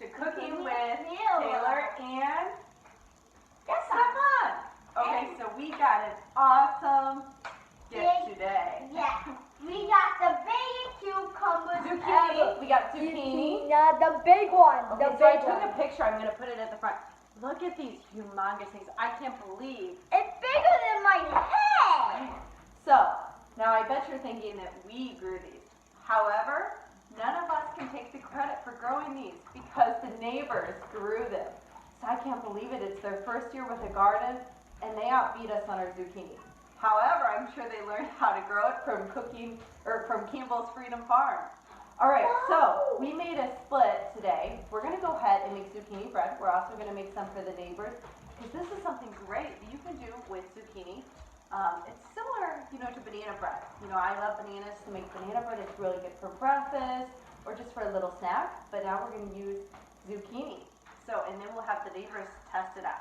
to Cooking with Taylor and Stefan. Okay, so we got an awesome gift today. Yeah, we got the biggest cucumber. Zucchini. We got zucchini. Yeah, the big one. Okay, so I took a picture. I'm going to put it at the front. Look at these humongous things. I can't believe. It's bigger than my head. So, now I bet you're thinking that we grew these. However, none of us can take the credit for growing these because the neighbors grew them. So I can't believe it. It's their first year with a garden and they outbeat us on our zucchini. However, I'm sure they learned how to grow it from Campbell's Freedom Farm. All right, so we made a split today. We're going to go ahead and make zucchini bread. We're also going to make some for the neighbors because this is something great that you can do with zucchini. It's similar, to banana bread. I love bananas to make banana bread. It's really good for breakfast or just for a little snack. But now we're going to use zucchini. And then we'll have the neighbors test it out.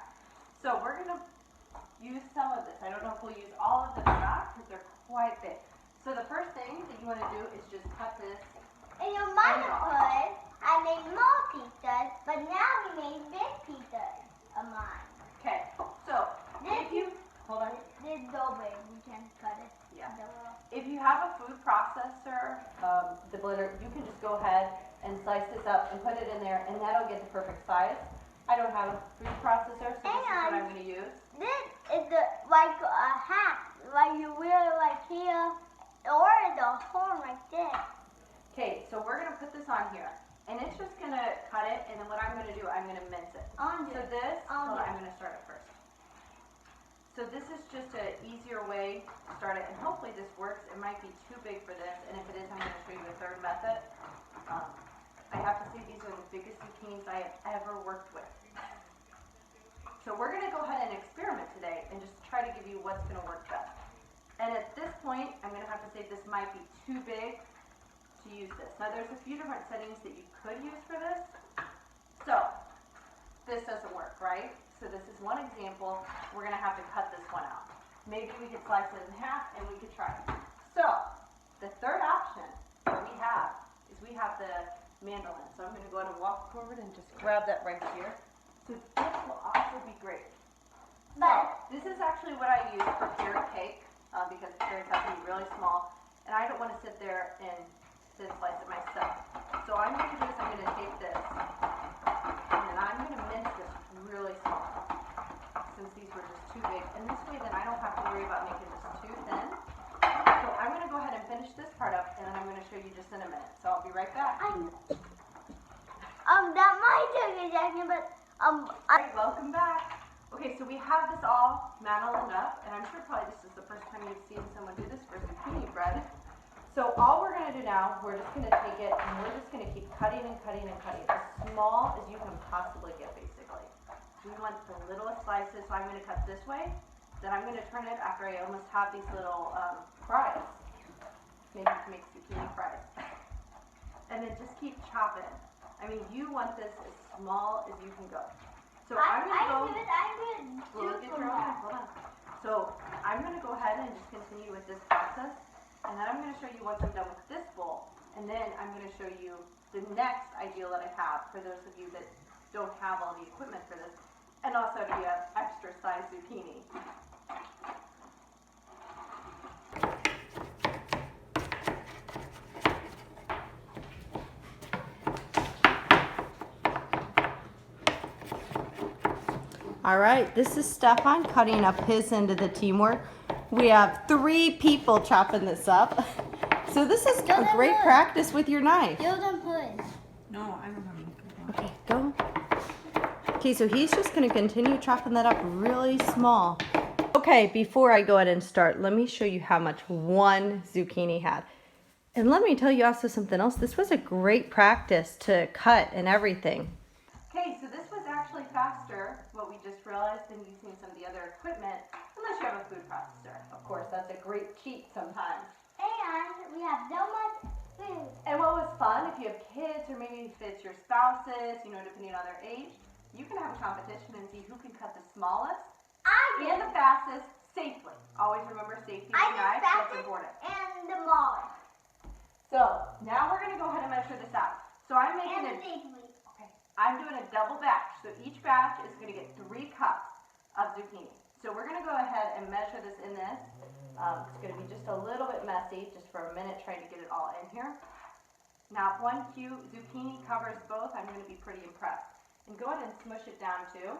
So we're going to use some of this. I don't know if we'll use all of this or not because they're quite big. So the first thing that you want to do is just cut this. In your motherhood, I made more pizzas, but now we made big pizzas of mine. Okay, so if you, hold on. This is so big, we can cut it. Yeah. If you have a food processor, the blender, you can just go ahead and slice this up and put it in there, and that'll get the perfect size. I don't have a food processor, so this is what I'm going to use. This is like a hat, like you wear like here, or the horn like this. Okay, so we're going to put this on here, and it's just going to cut it, and then what I'm going to do, I'm going to mince it. I'm going to start it first. So this is just an easier way to start it, and hopefully this works. It might be too big for this, and if it is, I'm going to show you a third method. I have to say these are the biggest zucchinis I have ever worked with. So we're going to go ahead and experiment today and just try to give you what's going to work best. And at this point, I'm going to have to say this might be too big to use this. Now there's a few different settings that you could use for this. So this doesn't work, right? So this is one example. We're going to have to cut this one out. Maybe we could slice it in half and we could try it. So the third option that we have is we have the mandolin. So I'm going to go ahead and walk forward and just grab that right here. So this will also be great. But this is actually what I use for carrot cake because carrots have to be really small. And I don't want to sit there and slice it myself. So I'm going to do is I'm going to take this and then I'm going to mince this really small since these were just too big. And this way then I don't have to worry about making this too thin. So I'm going to go ahead and finish this part up and then I'm going to show you just in a minute. So I'll be right back. That might take a second, but Alright, welcome back. Okay, so we have this all mandolin up, and I'm sure probably this is the first time you've seen someone do this for zucchini bread. So all we're going to do now, we're just going to take it and we're just going to keep cutting and cutting and cutting as small as you can possibly get, basically. We want the littlest slices, so I'm going to cut this way. Then I'm going to turn it after I almost have these little fries. Maybe to make zucchini fries. And then just keep chopping. I mean, you want this as small as you can go. So I'm going to go. Look at your own. Hold on. So I'm going to go ahead and just continue with this process. And then I'm going to show you once I'm done with this bowl. And then I'm going to show you the next ideal that I have for those of you that don't have all the equipment for this. And also if you have extra size zucchini. All right, this is Stefan cutting up his end of the teamwork. We have 3 people chopping this up. So this is a great practice with your knife. You don't put. No, I don't have any. Okay, go. Okay, so he's just going to continue chopping that up really small. Okay, before I go ahead and start, let me show you how much one zucchini had. And let me tell you also something else. This was a great practice to cut and everything. Okay, so this was actually faster, what we just realized, than using some of the other equipment, unless you have a food processor. Of course, that's a great cheat sometimes. And we have so much food. And what was fun, if you have kids or maybe if it's your spouses, depending on their age, you can have a competition and see who can cut the smallest and the fastest safely. Always remember safety with knives, that's important. And the smallest. So now we're going to go ahead and measure this out. So I'm making it. Safely. Okay. I'm doing a double batch. So each batch is going to get 3 cups of zucchini. So we're going to go ahead and measure this in this. It's going to be just a little bit messy, just for a minute trying to get it all in here. Now, if 1 cube zucchini covers both, I'm going to be pretty impressed. And go ahead and smush it down too.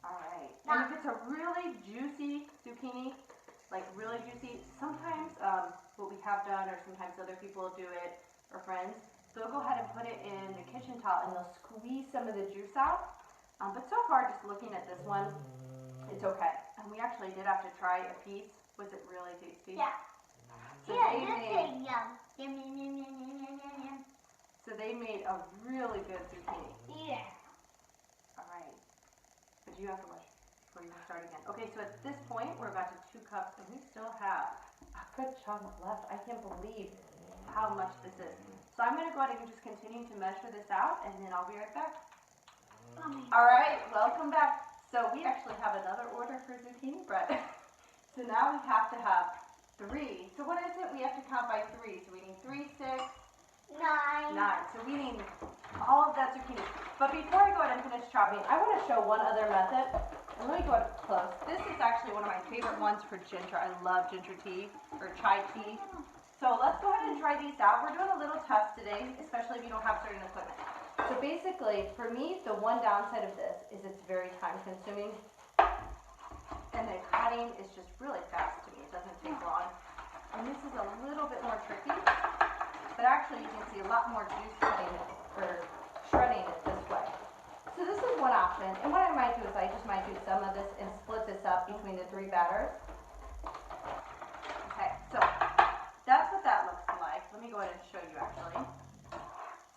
All right. And if it's a really juicy zucchini, like really juicy, sometimes what we have done, or sometimes other people do it, or friends, they'll go ahead and put it in the kitchen towel and they'll squeeze some of the juice out. But so far, just looking at this one, it's okay. And we actually did have to try a piece. Was it really tasty? Yeah. So Yeah, they this made, is yum. Yum, yum, yum, yum, yum, yum, yum. so they made a really good zucchini. Yeah. All right. But you have to watch before you start again. Okay, so at this point, we're about to 2 cups, and we still have a good chunk left. I can't believe how much this is. So I'm going to go ahead and just continue to measure this out, and then I'll be right back. All right, welcome back. So we actually have another order for zucchini bread. So now we have to have 3. So what is it? We have to count by 3. So we need 3, 6, 9. 9. So we need all of that zucchini. But before I go ahead and finish chopping, I want to show one other method. And let me go up close. This is actually one of my favorite ones for ginger. I love ginger tea or chai tea. So let's go ahead and try these out. We're doing a little test today, especially if you don't have certain equipment. So basically, for me, the one downside of this is it's very time consuming. And the cutting is just really fast to me. It doesn't take long. And this is a little bit more tricky. But actually, you can see a lot more juice cutting it, or shredding it this way. So this is one option. And what I might do is I just might do some of this and split this up between the 3 batters. Okay, so that's what that looks like. Let me go ahead and show you actually.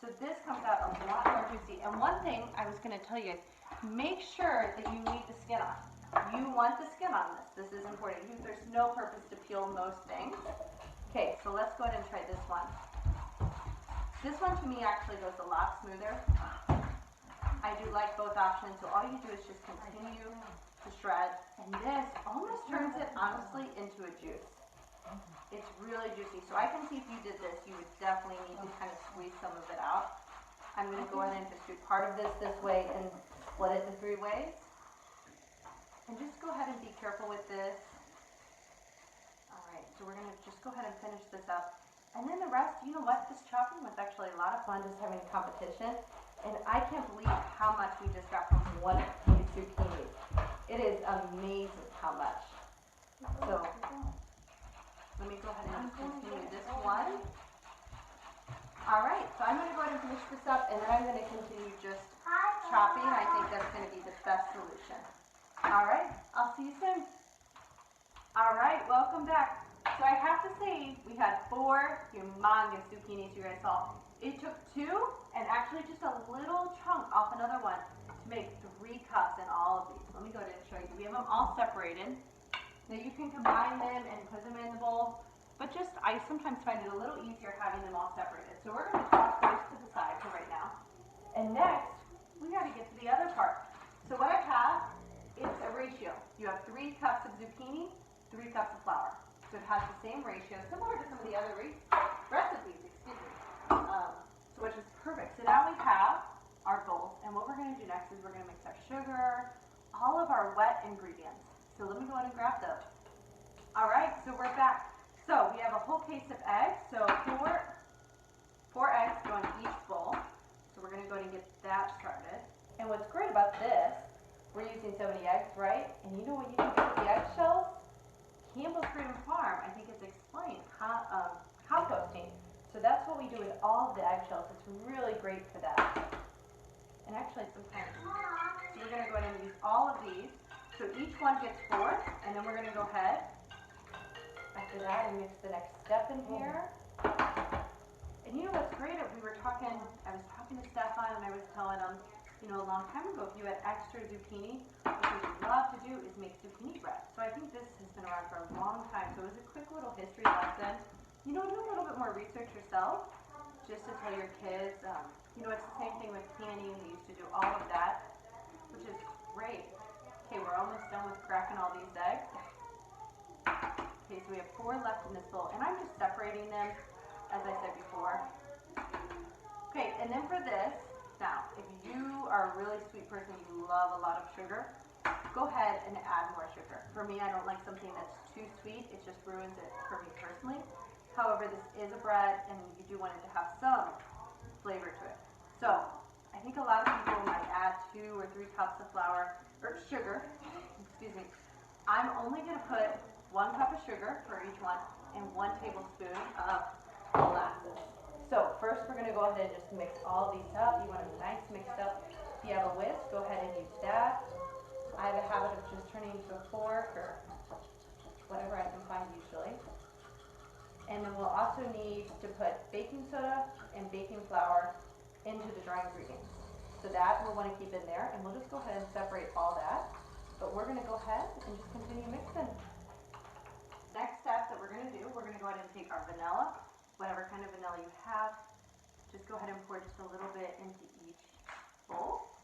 So this comes out a lot more juicy. And one thing I was going to tell you is make sure that you leave the skin on. You want the skin on this. This is important. There's no purpose to peel most things. Okay, so let's go ahead and try this one. This one to me actually goes a lot smoother. I do like both options, so all you do is just continue to shred. And this almost turns it, honestly, into a juice. It's really juicy. So I can see if you did this, you would definitely need to kind of squeeze some of it out. I'm going to go ahead and just do part of this way and split it in 3 ways. And just go ahead and be careful with this. All right, so we're going to just go ahead and finish this up. And then the rest, you know what? This chopping was actually a lot of fun, just having a competition. And I can't believe how much we just got from one of these zucchinis. It is amazing how much. So let me go ahead and just continue this one. All right, so I'm going to go ahead and finish this up, and then I'm going to continue just chopping. I think that's going to be the best solution. All right, I'll see you soon. All right, welcome back. So I have to say, we had 4 humongous zucchinis you guys saw. It took 2 and actually just a little chunk off another one to make 3 cups in all of these. Let me go ahead and show you. We have them all separated. Now you can combine them and put them in the bowl, but just I sometimes find it a little easier having them all separated. So we're going to toss those to the side for right now. And next, we got to get to the other part. So what I have is a ratio. You have 3 cups of zucchini, 3 cups of flour. So it has the same ratio, similar to some of the other recipes, excuse me. So which is perfect. So now we have our bowls, and what we're going to do next is we're going to mix our sugar, all of our wet ingredients. So let me go ahead and grab those. All right, so we're back. So we have a whole case of eggs. So 4 eggs go in each bowl. So we're going to go ahead and get that started. And what's great about this, we're using so many eggs, right? And you know what you can do with the eggshells? Campbell's Freedom Farm, I think it's explained, composting. So that's what we do with all of the eggshells. It's really great for that. And actually sometimes, so we're going to go ahead and use all of these. So each one gets 4, and then we're going to go ahead after that and mix the next step in here. And you know what's great? I was talking to Stefan, and I was telling him, you know, a long time ago, if you had extra zucchini, what we love to do is make zucchini bread. So I think this has been around for a long time. So it was a quick little history lesson. You know, do a little bit more research yourself, just to tell your kids. You know, it's the same thing with canning. We used to do all of that, which is great. Okay, we're almost done with cracking all these eggs. Okay, so we have 4 left in this bowl, and I'm just separating them, as I said before. Okay, and then for this, if you are a really sweet person, you love a lot of sugar, go ahead and add more sugar. For me, I don't like something that's too sweet. It just ruins it for me personally. However, this is a bread, and you do want it to have some flavor to it. So, I think a lot of people might add 2 or 3 cups of flour, or sugar, excuse me. I'm only going to put 1 cup of sugar for each one, and 1 tablespoon of molasses. So first we're going to go ahead and just mix all these up. You want them nice mixed up. If you have a whisk, go ahead and use that. I have a habit of just turning to a fork or whatever I can find usually. And then we'll also need to put baking soda and baking flour into the dry ingredients. So that we'll want to keep in there, and we'll just go ahead and separate all that. But we're going to go ahead and just continue mixing. Next step that we're going to do, we're going to go ahead and take our vanilla, whatever kind of vanilla you have. Just go ahead and pour just a little bit into each bowl.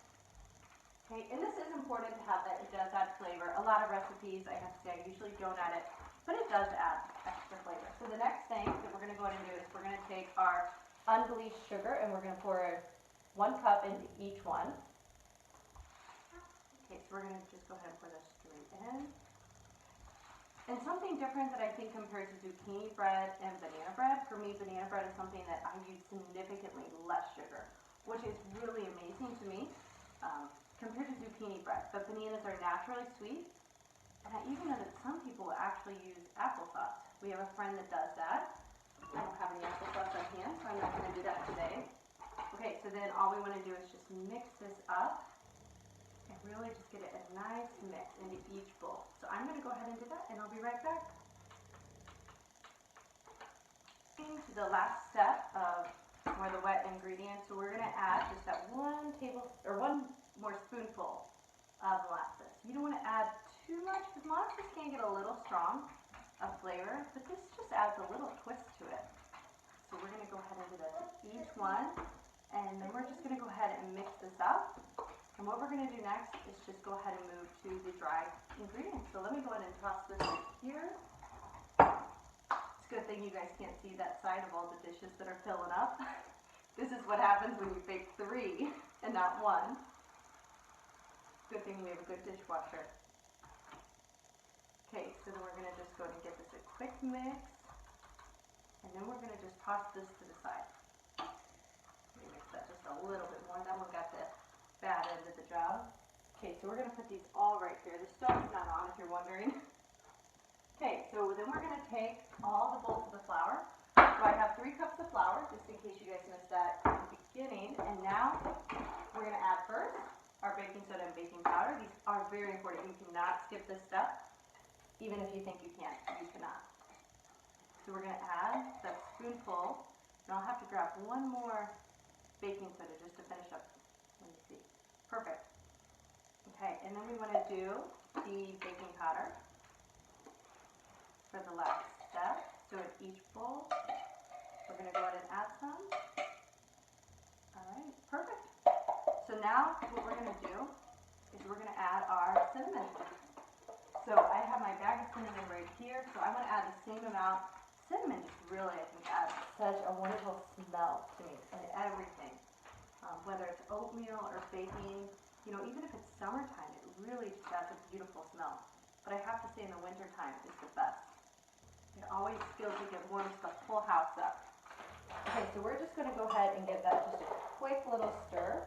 Okay, and this is important to have that. It does add flavor. A lot of recipes, I have to say, I usually don't add it, but it does add extra flavor. So the next thing that we're going to go ahead and do is we're going to take our unbleached sugar and we're going to pour 1 cup into each one. Okay, so we're going to just go ahead and pour this straight in. And something different that I think compared to zucchini bread and banana bread, for me banana bread is something that I use significantly less sugar, which is really amazing to me compared to zucchini bread. But bananas are naturally sweet, and I even know that some people actually use applesauce. We have a friend that does that. I don't have any applesauce on hand, so I'm not going to do that today. Okay, so then all we want to do is just mix this up and really just get it a nice mix into each bowl. So I'm going to go ahead and do that, and I'll be right back. To the last step of more the wet ingredients, so we're going to add just that 1 more spoonful of molasses. You don't want to add too much because molasses can get a little strong of flavor, but this just adds a little twist to it. So we're going to go ahead and do that to each one, and then we're just going to go ahead and mix this up. And what we're going to do next is just go ahead and move to the dry ingredients. So let me go ahead and toss this in here. It's a good thing you guys can't see that side of all the dishes that are filling up. This is what happens when you bake 3 and not 1. Good thing we have a good dishwasher. Okay, so then we're going to just go and give this a quick mix. And then we're going to just toss this to the side. Let me mix that just a little bit more. That one got the bad end of the job. Okay, so we're going to put these all right here. The stove's not on if you're wondering. Okay, so then we're going to take all the bowls of the flour. So I have 3 cups of flour, just in case you guys missed that in the beginning. And now we're going to add first our baking soda and baking powder. These are very important. You cannot skip this step, even if you think you can. You cannot. So we're going to add that spoonful, and I'll have to grab 1 more baking soda just to finish up. Let me see. Perfect. Okay, and then we want to do the baking powder for the last step. So in each bowl, we're going to go ahead and add some. Alright, perfect. So now what we're going to do is we're going to add our cinnamon. So I have my bag of cinnamon right here, so I want to add the same amount. Cinnamon just really, I think, adds such a wonderful smell to me and everything. Whether it's oatmeal or baking, you know, even if it's summertime, it really just adds a beautiful smell. But I have to say in the wintertime, it's the best. It always feels like it warms the whole house up. Okay, so we're just going to go ahead and give that just a quick little stir.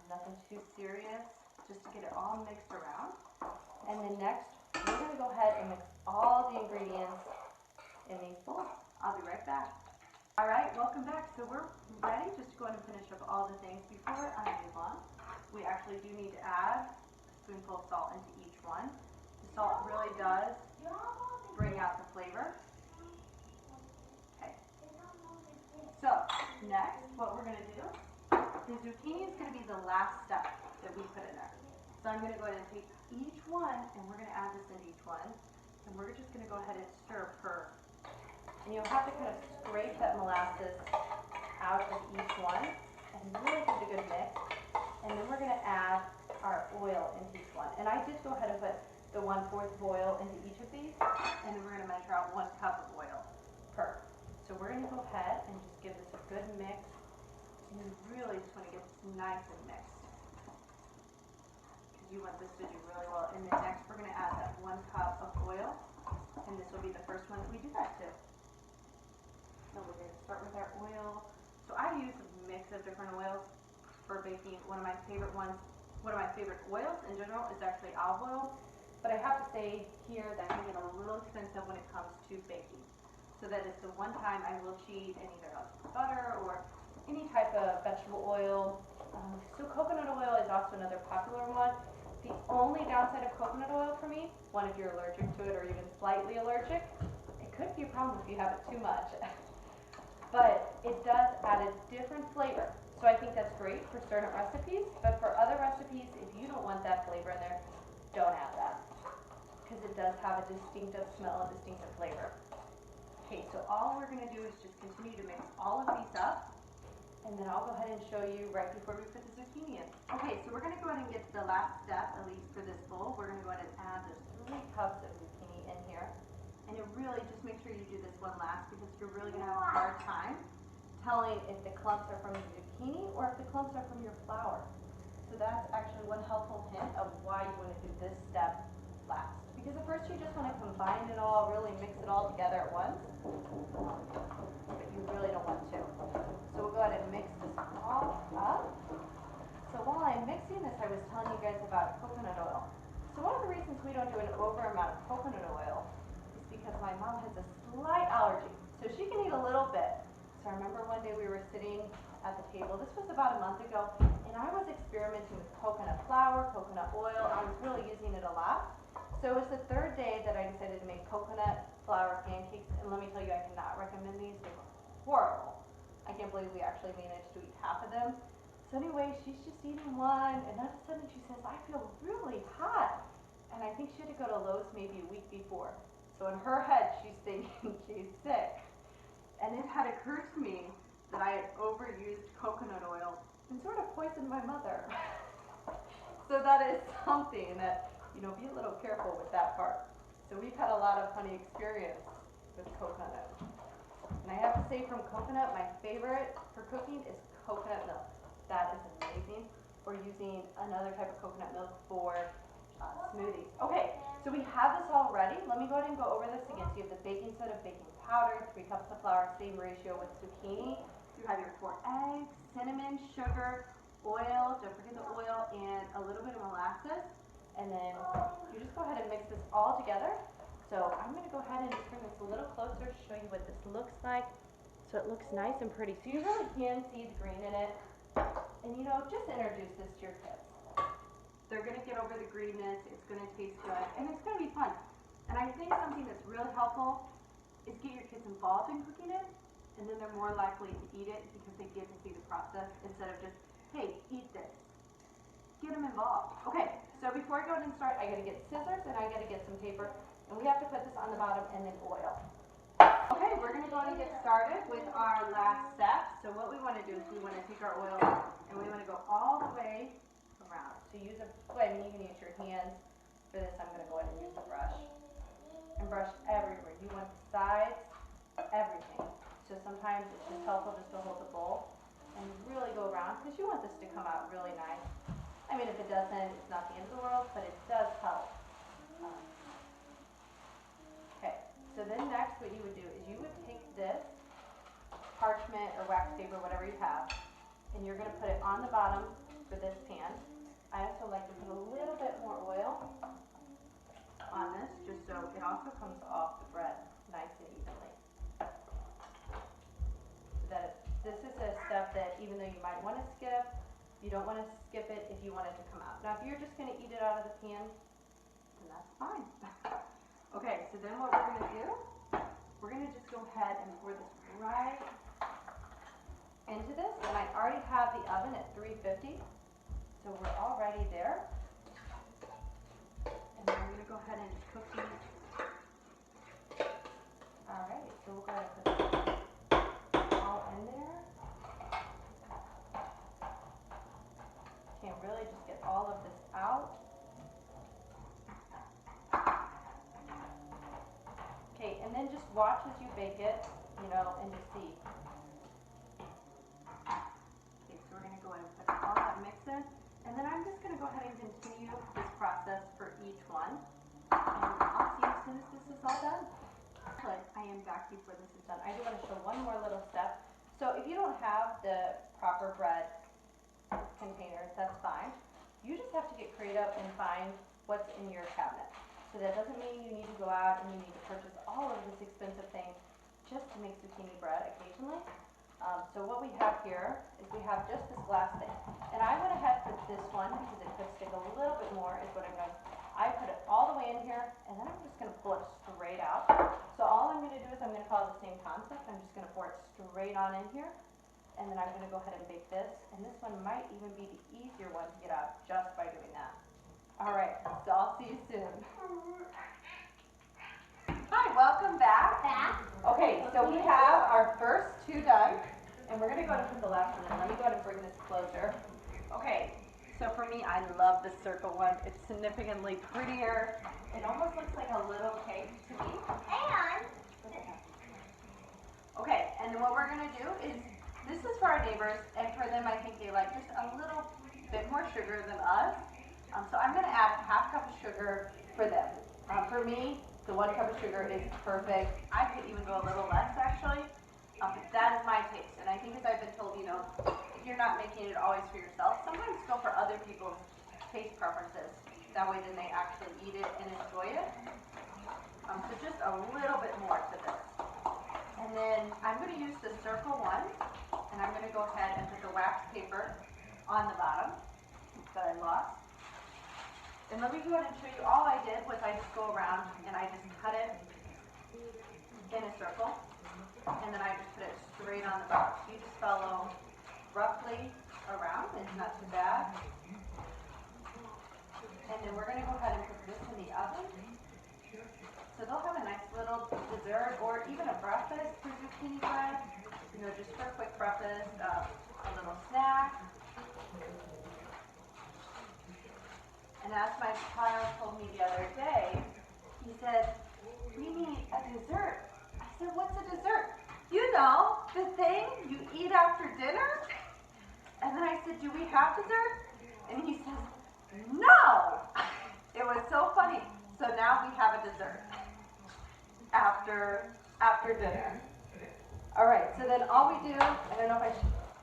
Nothing too serious, just to get it all mixed around. And then next, we're going to go ahead and mix all the ingredients in these bowls. I'll be right back. Alright, welcome back. So we're ready just to go ahead and finish up all the things. Before I move on, we actually do need to add a spoonful of salt into each one. The salt really does bring out the flavor. Okay. So, next, what we're going to do, the zucchini is going to be the last step that we put in there. So I'm going to go ahead and take each one, and we're going to add this in each one. And we're just going to go ahead and stir per. And you'll have to kind of scrape that molasses out of each one and really give it a good mix. And then we're going to add our oil into each one. And I did go ahead and put the 1/4 of oil into each of these. And then we're going to measure out 1 cup of oil per. So we're going to go ahead and just give this a good mix. And you really just just want to get this nice and mixed, because you want this to do really well. And then next we're going to add that 1 cup of oil, and this will be the first one that we do that to. So we're going to start with our oil. So I use a mix of different oils for baking. One of my favorite oils in general is actually olive oil, but I have to say here that can get a little expensive when it comes to baking. So that is the one time I will cheat and either else butter or any type of vegetable oil. So coconut oil is also another popular one. The only downside of coconut oil for me, one, if you're allergic to it or even slightly allergic, it could be a problem if you have it too much. But it does add a different flavor. So I think that's great for certain recipes, but for other recipes, if you don't want that flavor in there, don't add that, because it does have a distinctive smell, a distinctive flavor. Okay, so all we're going to do is just continue to mix all of these up, and then I'll go ahead and show you right before we put the zucchini in. Okay, so we're going to go ahead and get to the last step, at least for this bowl. We're going to go ahead and add those 3 cups of zucchini in here. And it really, just make sure you do this one last, because you're really going to have a hard time telling if the clumps are from the zucchini or if the clumps are from your flour. So that's actually one helpful hint of why you want to do this step last. Because at first you just want to combine it all, really mix it all together at once, but you really don't want to. So we'll go ahead and mix this all up. So while I'm mixing this, I was telling you guys about coconut oil. So one of the reasons we don't do an over amount of coconut oil is because my mom has a slight allergy. So she can eat a little bit. So I remember one day we were sitting at the table, this was about a month ago, and I was experimenting with coconut flour, coconut oil. I was really using it a lot. So it was the 3rd day that I decided to make coconut flour pancakes, and let me tell you, I cannot recommend these. They're horrible. I can't believe we actually managed to eat half of them. So anyway, she's just eating one, and all of a sudden she says, I feel really hot. And I think she had to go to Lowe's maybe a week before. So in her head, she's thinking she's sick. And it had occurred to me that I had overused coconut oil and sort of poisoned my mother. So that is something that, be a little careful with that part. So we've had a lot of funny experience with coconut. And I have to say, from coconut, my favorite for cooking is coconut milk. That is amazing. Or using another type of coconut milk for smoothies. Okay, so we have this all ready. Let me go ahead and go over this again. So you have the baking soda, baking powder, 3 cups of flour, same ratio with zucchini. You have your 4 eggs, cinnamon, sugar, oil, don't forget the oil, and a little bit of molasses. And then you just go ahead and mix this all together. So I'm going to go ahead and just bring this a little closer to show you what this looks like. So it looks nice and pretty. So you really can see the green in it. And just introduce this to your kids. They're going to get over the greenness, it's going to taste good, and it's going to be fun. And I think something that's really helpful is get your kids involved in cooking it, and then they're more likely to eat it because they get to see the process instead of just, hey, eat this. Get them involved. Okay, so before I go ahead and start, I got to get scissors and I got to get some paper, and we have to put this on the bottom and then oil. Okay, we're going to go ahead and get started with our last step. So what we want to do is we want to take our oil and we want to go all the way around. So you can use your hands. For this, I'm going to go ahead and use a brush. And brush everywhere. You want the sides, everything. So sometimes it's just helpful just to hold the bowl and really go around, because you want this to come out really nice. I mean, if it doesn't, it's not the end of the world, but it does help. Okay, so then next what you would do is you would take this parchment or wax paper, whatever you have, and you're going to put it on the bottom for this pan. I also like to put a little bit more oil on this, just so it also comes off the bread nice and evenly. This is a step that even though you might want to skip, you don't want to skip it if you want it to come out. Now if you're just going to eat it out of the pan, then that's fine. Okay, so then what we're going to do, we're going to just go ahead and pour this right into this. And I already have the oven at 350, so we're already there. And then I'm going to go ahead and just cook these. Alright, so we'll go ahead and put this all in there. Can really just get all of this out. Okay, and then just watch as you bake it, and just see. Okay, so we're going to go ahead and gonna go ahead and continue this process for each one. And I'll see you as soon as this is all done. But I am back before this is done. I do want to show one more little step. So if you don't have the proper bread containers, that's fine. You just have to get creative and find what's in your cabinet. So that doesn't mean you need to go out and you need to purchase all of this expensive thing just to make zucchini bread occasionally. So what we have here is we have just this glass thing. And I went ahead with this one because it could stick a little bit more is what I'm going to. I put it all the way in here and then I'm just going to pull it straight out. So all I'm going to do is I'm going to follow the same concept. I'm just going to pour it straight on in here. And then I'm going to go ahead and bake this. And this one might even be the easier one to get out just by doing that. Alright, so I'll see you soon. Hi, welcome back. Okay, so we have our first two done. And we're going to go ahead and put the last one in. Let me go ahead and bring this closer. Okay, so for me, I love the circle one. It's significantly prettier. It almost looks like a little cake to me. Okay, and then what we're going to do is, this is for our neighbors, and for them I think they like just a little bit more sugar than us. So I'm going to add half cup of sugar for them. For me, the 1 cup of sugar is perfect. I could even go a little less actually. But that is my taste, and I think as I've been told, you know, if you're not making it always for yourself, sometimes go for other people's taste preferences. That way then they actually eat it and enjoy it. So just a little bit more to this. And then I'm going to use the circle one, and I'm going to go ahead and put the wax paper on the bottom that I lost. And let me go ahead and show you, all I did was I just go around and I just cut it in a circle. And then I just put it straight on the bottom. So you just follow roughly around. It's not too bad. And then we're going to go ahead and put this in the oven. So they'll have a nice little dessert or even a breakfast for zucchini bread. You know, just for a quick breakfast, a little snack. And as my child told me the other day, he said, "We need a dessert." I said, "What's a dessert?" "You know, the thing you eat after dinner." And then I said, "Do we have dessert?" And he says, "No." It was so funny. So now we have a dessert after dinner. All right, so then all we do, I don't know if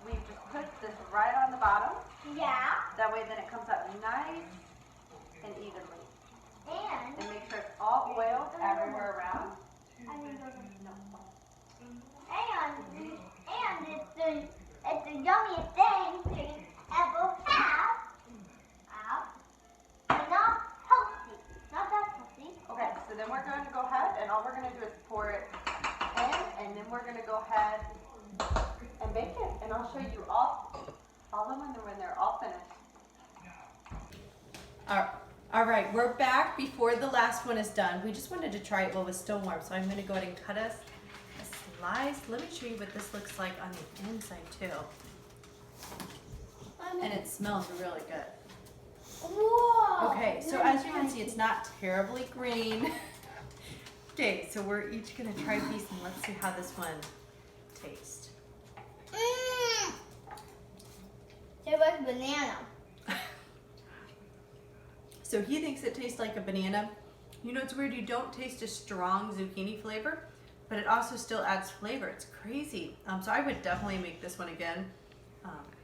we just put this right on the bottom. Yeah. That way then it comes out nice and evenly. And make sure it's all oiled everywhere around. And it's the yummiest thing to ever have. And not healthy. Not that healthy. Okay, so then we're going to go ahead and all we're going to do is pour it in, and then we're going to go ahead and bake it. And I'll show you all of them when they're all finished. All right, we're back before the last one is done. We just wanted to try it while it was still warm, so I'm going to go ahead and cut us a slice. Let me show you what this looks like on the inside too. And it smells really good. Whoa! Okay, so as you can see, it's not terribly green. Okay, so we're each going to try a piece and let's see how this one tastes. It was banana. So he thinks it tastes like a banana. You know, it's weird, you don't taste a strong zucchini flavor, but it also still adds flavor. It's crazy. So I would definitely make this one again.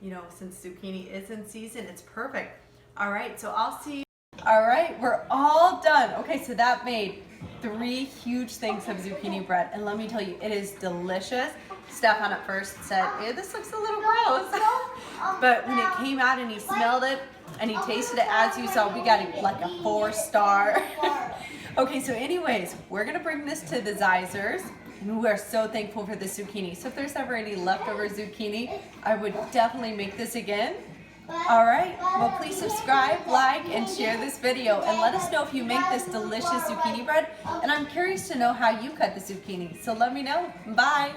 You know, since zucchini is in season, it's perfect. All right, so I'll see you. All right, we're all done. Okay, so that made 3 huge things of zucchini bread. And let me tell you, it is delicious. Stefan at first said, "Ew, this looks a little gross." But when it came out and he smelled it and he tasted it, as you saw, we got it like a 4-star. Okay, so anyways, we're gonna bring this to the Zeisers. And we are so thankful for the zucchini. So if there's ever any leftover zucchini, I would definitely make this again. All right, well please subscribe, like, and share this video, and let us know if you make this delicious zucchini bread. And I'm curious to know how you cut the zucchini, so let me know. Bye.